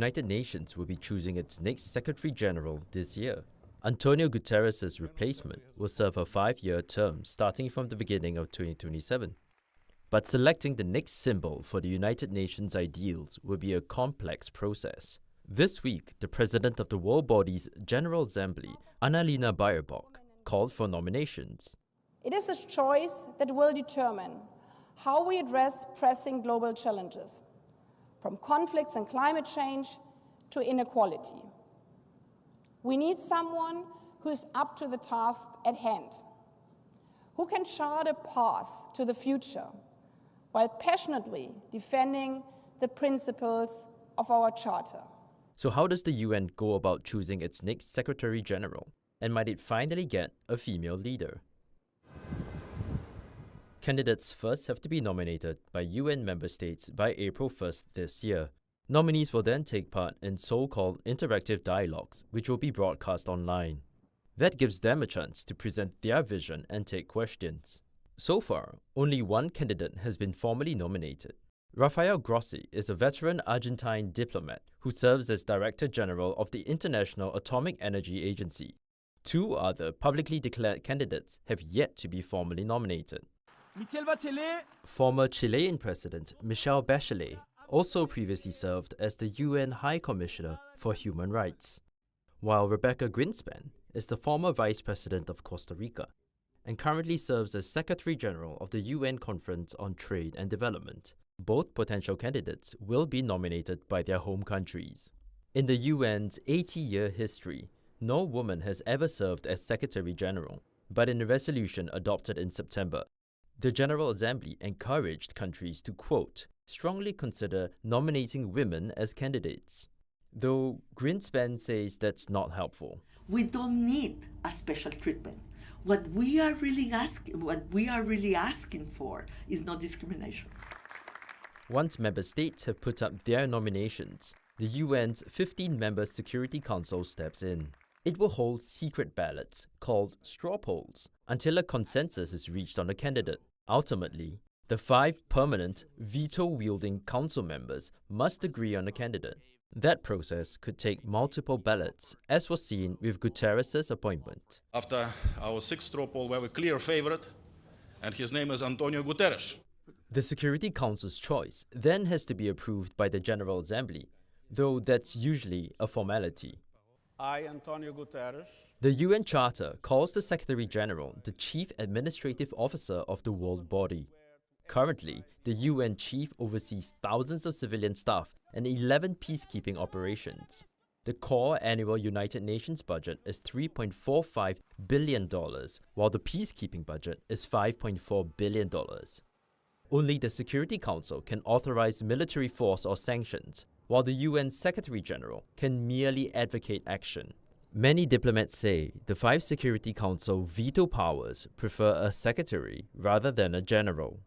United Nations will be choosing its next Secretary General this year. Antonio Guterres' replacement will serve a 5-year term starting from the beginning of 2027. But selecting the next symbol for the United Nations ideals will be a complex process. This week, the president of the world body's General Assembly, Annalena Baerbock, called for nominations. It is a choice that will determine how we address pressing global challenges, from conflicts and climate change to inequality. We need someone who is up to the task at hand, who can chart a path to the future while passionately defending the principles of our Charter. So how does the UN go about choosing its next Secretary General? And might it finally get a female leader? Candidates first have to be nominated by UN member states by April 1st this year. Nominees will then take part in so-called interactive dialogues, which will be broadcast online. That gives them a chance to present their vision and take questions. So far, only one candidate has been formally nominated. Rafael Grossi is a veteran Argentine diplomat who serves as Director General of the International Atomic Energy Agency. 2 other publicly declared candidates have yet to be formally nominated. Former Chilean President Michelle Bachelet also previously served as the UN High Commissioner for Human Rights, while Rebecca Greenspan is the former Vice President of Costa Rica and currently serves as Secretary General of the UN Conference on Trade and Development. Both potential candidates will be nominated by their home countries. In the UN's 80-year history, no woman has ever served as Secretary General, but in a resolution adopted in September, the General Assembly encouraged countries to, quote, strongly consider nominating women as candidates. Though Greenspan says that's not helpful. We don't need a special treatment. What we are really asking for is no discrimination. Once member states have put up their nominations, the UN's 15-member Security Council steps in. It will hold secret ballots, called straw polls, until a consensus is reached on a candidate. Ultimately, the 5 permanent, veto-wielding council members must agree on a candidate. That process could take multiple ballots, as was seen with Guterres' appointment. After our 6th straw poll, we have a clear favorite, and his name is Antonio Guterres. The Security Council's choice then has to be approved by the General Assembly, though that's usually a formality. I, Antonio Guterres. The UN Charter calls the Secretary General the Chief Administrative Officer of the world body. Currently, the UN chief oversees thousands of civilian staff and 11 peacekeeping operations. The core annual United Nations budget is $3.45 billion, while the peacekeeping budget is $5.4 billion. Only the Security Council can authorize military force or sanctions, while the UN Secretary General can merely advocate action. Many diplomats say the 5 Security Council veto powers prefer a secretary rather than a general.